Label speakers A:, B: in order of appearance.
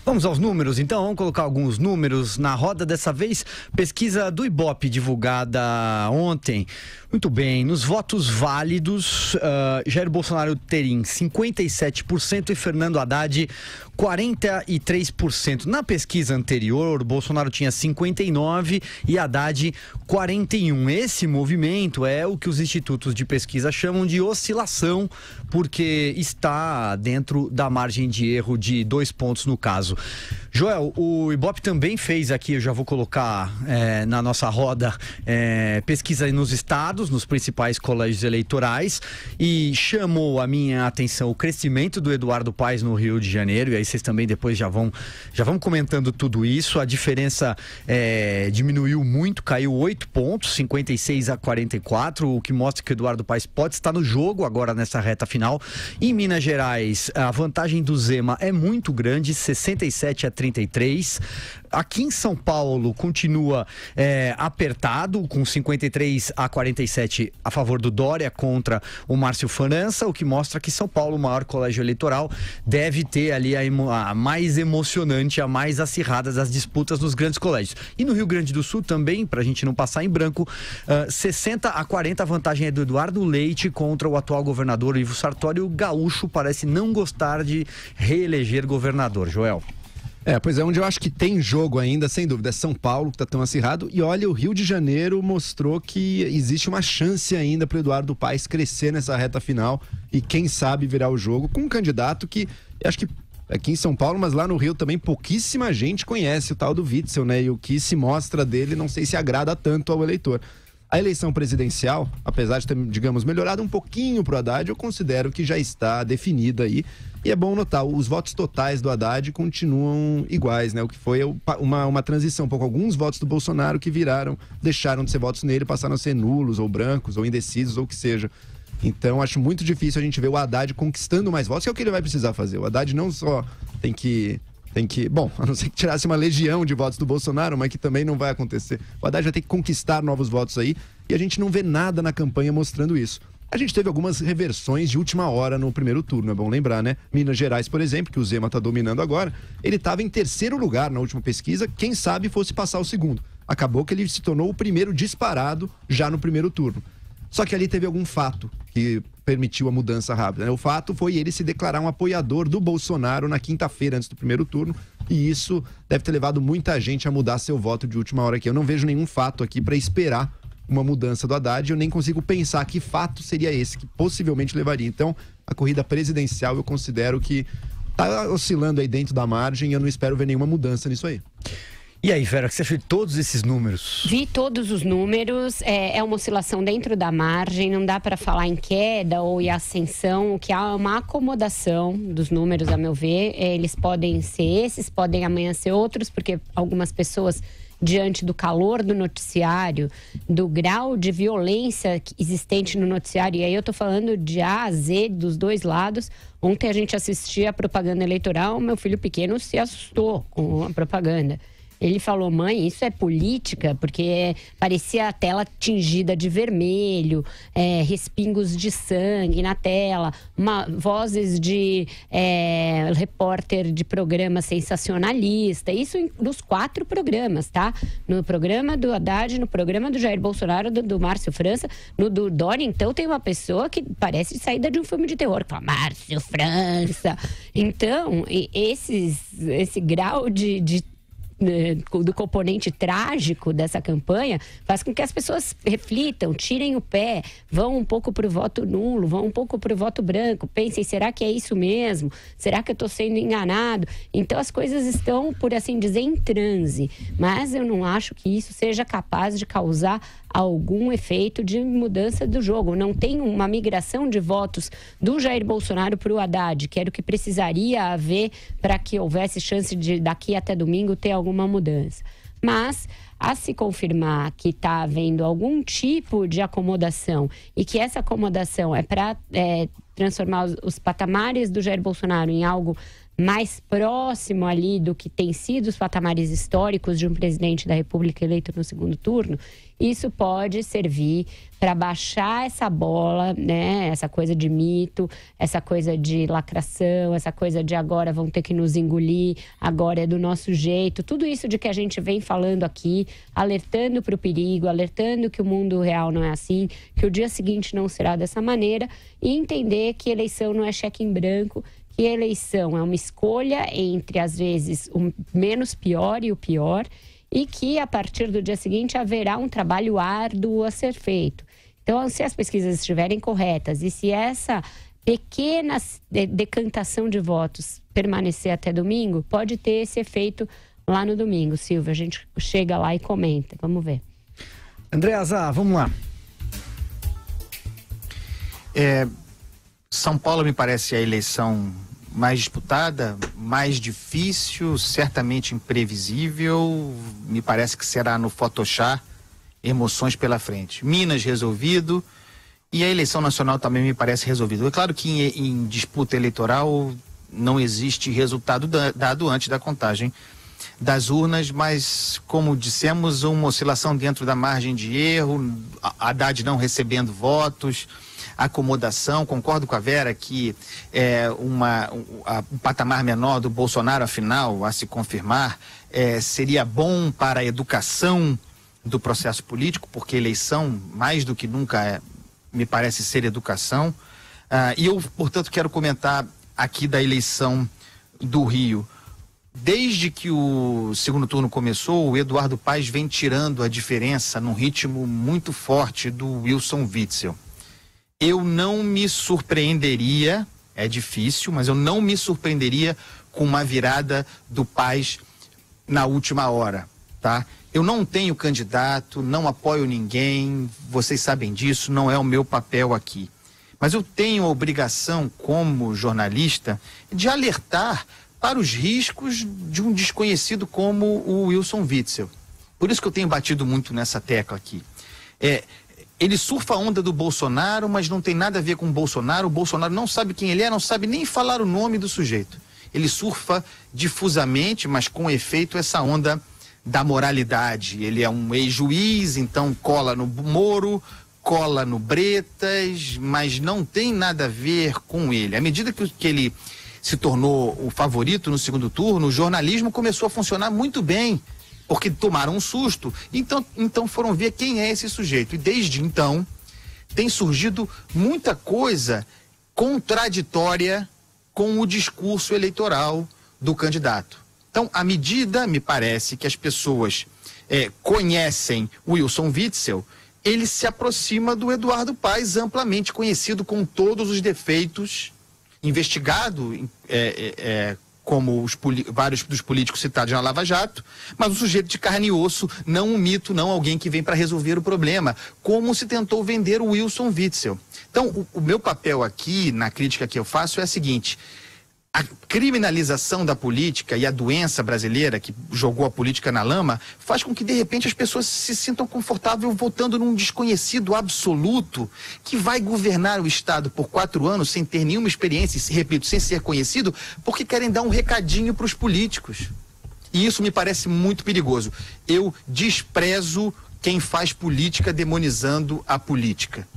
A: Vamos aos números, então. Vamos colocar alguns números na roda dessa vez. Pesquisa do Ibope divulgada ontem. Muito bem, nos votos válidos, Jair Bolsonaro teria 57% e Fernando Haddad 43%. Na pesquisa anterior, Bolsonaro tinha 59% e Haddad 41%. Esse movimento é o que os institutos de pesquisa chamam de oscilação, porque está dentro da margem de erro de 2 pontos no caso. Joel, o Ibope também fez aqui, eu já vou colocar na nossa roda, pesquisa nos estados, nos principais colégios eleitorais, e chamou a minha atenção o crescimento do Eduardo Paes no Rio de Janeiro, e aí vocês também depois já vão comentando tudo isso. A diferença diminuiu muito, caiu 8 pontos, 56 a 44, o que mostra que o Eduardo Paes pode estar no jogo agora nessa reta final. Em Minas Gerais, a vantagem do Zema é muito grande, 67 a 33. Aqui em São Paulo continua apertado, com 53 a 47 a favor do Dória contra o Márcio França, o que mostra que São Paulo, o maior colégio eleitoral, deve ter ali a mais emocionante, a mais acirrada das disputas nos grandes colégios. E no Rio Grande do Sul também, para a gente não passar em branco, 60 a 40 a vantagem é do Eduardo Leite contra o atual governador Ivo Sartori. O gaúcho parece não gostar de reeleger governador. Joel.
B: Pois é, onde eu acho que tem jogo ainda, sem dúvida, é São Paulo, que está tão acirrado. E olha, o Rio de Janeiro mostrou que existe uma chance ainda para o Eduardo Paes crescer nessa reta final e, quem sabe, virar o jogo com um candidato que, eu acho que aqui em São Paulo, mas lá no Rio também pouquíssima gente conhece, o tal do Witzel, né? E o que se mostra dele, não sei se agrada tanto ao eleitor. A eleição presidencial, apesar de ter, digamos, melhorado um pouquinho pro Haddad, eu considero que já está definida aí. E é bom notar, os votos totais do Haddad continuam iguais, né? O que foi uma transição, um pouco alguns votos do Bolsonaro que deixaram de ser votos nele, passaram a ser nulos ou brancos ou indecisos ou o que seja. Então, acho muito difícil a gente ver o Haddad conquistando mais votos, que é o que ele vai precisar fazer. O Haddad não só tem que, bom, a não ser que tirasse uma legião de votos do Bolsonaro, mas que também não vai acontecer. O Haddad vai ter que conquistar novos votos aí, e a gente não vê nada na campanha mostrando isso. A gente teve algumas reversões de última hora no primeiro turno, é bom lembrar, né? Minas Gerais, por exemplo, que o Zema está dominando agora, ele estava em terceiro lugar na última pesquisa, quem sabe fosse passar o segundo. Acabou que ele se tornou o primeiro disparado já no primeiro turno. Só que ali teve algum fato que permitiu a mudança rápida, né? O fato foi ele se declarar um apoiador do Bolsonaro na quinta-feira, antes do primeiro turno, e isso deve ter levado muita gente a mudar seu voto de última hora aqui. Eu não vejo nenhum fato aqui para esperar uma mudança do Haddad, eu nem consigo pensar que fato seria esse que possivelmente levaria. Então, a corrida presidencial eu considero que tá oscilando aí dentro da margem e eu não espero ver nenhuma mudança nisso aí.
A: E aí, Vera, o que você achou de todos esses números?
C: Vi todos os números, é uma oscilação dentro da margem, não dá para falar em queda ou em ascensão, o que há é uma acomodação dos números, a meu ver. Eles podem ser esses, podem amanhã ser outros, porque algumas pessoas, diante do calor do noticiário, do grau de violência existente no noticiário, e aí eu tô falando de A a Z, dos dois lados. Ontem a gente assistia a propaganda eleitoral, meu filho pequeno se assustou com a propaganda. Ele falou, mãe, isso é política? Porque parecia a tela tingida de vermelho, respingos de sangue na tela, vozes de repórter de programa sensacionalista. Isso nos 4 programas, tá? No programa do Haddad, no programa do Jair Bolsonaro, do Márcio França, no do Dória. Então tem uma pessoa que parece saída de um filme de terror, que fala, Márcio França. Então, esse grau do componente trágico dessa campanha faz com que as pessoas reflitam, tirem o pé, vão um pouco para o voto nulo, vão um pouco para o voto branco, pensem, será que é isso mesmo? Será que eu estou sendo enganado? Então as coisas estão, por assim dizer, em transe, mas eu não acho que isso seja capaz de causar algum efeito de mudança do jogo. Não tem uma migração de votos do Jair Bolsonaro para o Haddad, que era o que precisaria haver para que houvesse chance de, daqui até domingo, ter alguma mudança. Mas, a se confirmar que está havendo algum tipo de acomodação e que essa acomodação é para transformar os patamares do Jair Bolsonaro em algo mais próximo ali do que tem sido os patamares históricos de um presidente da República eleito no segundo turno, isso pode servir para baixar essa bola, né? Essa coisa de mito, essa coisa de lacração, essa coisa de agora vão ter que nos engolir, agora é do nosso jeito. Tudo isso de que a gente vem falando aqui, alertando para o perigo, alertando que o mundo real não é assim, que o dia seguinte não será dessa maneira, e entender que eleição não é cheque em branco, que a eleição é uma escolha entre, às vezes, o menos pior e o pior, e que, a partir do dia seguinte, haverá um trabalho árduo a ser feito. Então, se as pesquisas estiverem corretas e se essa pequena decantação de votos permanecer até domingo, pode ter esse efeito lá no domingo. Silvia, a gente chega lá e comenta. Vamos ver.
A: André Azar, vamos lá.
D: São Paulo me parece a eleição mais disputada, mais difícil, certamente imprevisível. Me parece que será no Photoshop, emoções pela frente. Minas resolvido e a eleição nacional também me parece resolvido. É claro que em disputa eleitoral não existe resultado dado antes da contagem das urnas, mas, como dissemos, uma oscilação dentro da margem de erro, Haddad não recebendo votos, acomodação. Concordo com a Vera que um patamar menor do Bolsonaro, afinal, a se confirmar, seria bom para a educação do processo político, porque eleição, mais do que nunca, me parece ser educação. E eu, portanto, quero comentar aqui da eleição do Rio. Desde que o segundo turno começou, o Eduardo Paes vem tirando a diferença num ritmo muito forte do Wilson Witzel. Eu não me surpreenderia, é difícil, mas eu não me surpreenderia com uma virada do Paes na última hora, tá? Eu não tenho candidato, não apoio ninguém, vocês sabem disso, não é o meu papel aqui. Mas eu tenho a obrigação, como jornalista, de alertar para os riscos de um desconhecido como o Wilson Witzel. Por isso que eu tenho batido muito nessa tecla aqui. Ele surfa a onda do Bolsonaro, mas não tem nada a ver com o Bolsonaro não sabe quem ele é, não sabe nem falar o nome do sujeito. Ele surfa difusamente, mas com efeito, essa onda da moralidade. Ele é um ex-juiz, então cola no Moro, cola no Bretas, mas não tem nada a ver com ele. À medida que ele se tornou o favorito no segundo turno, o jornalismo começou a funcionar muito bem, porque tomaram um susto, então foram ver quem é esse sujeito. E desde então tem surgido muita coisa contraditória com o discurso eleitoral do candidato. Então, à medida, me parece, que as pessoas conhecem o Wilson Witzel, ele se aproxima do Eduardo Paes, amplamente conhecido com todos os defeitos, investigado como vários dos políticos citados na Lava Jato, mas um sujeito de carne e osso, não um mito, não alguém que vem para resolver o problema, como se tentou vender o Wilson Witzel. Então, o meu papel aqui, na crítica que eu faço, é a seguinte: a criminalização da política e a doença brasileira que jogou a política na lama faz com que, de repente, as pessoas se sintam confortáveis votando num desconhecido absoluto que vai governar o Estado por 4 anos sem ter nenhuma experiência, e, repito, sem ser conhecido, porque querem dar um recadinho para os políticos. E isso me parece muito perigoso. Eu desprezo quem faz política demonizando a política.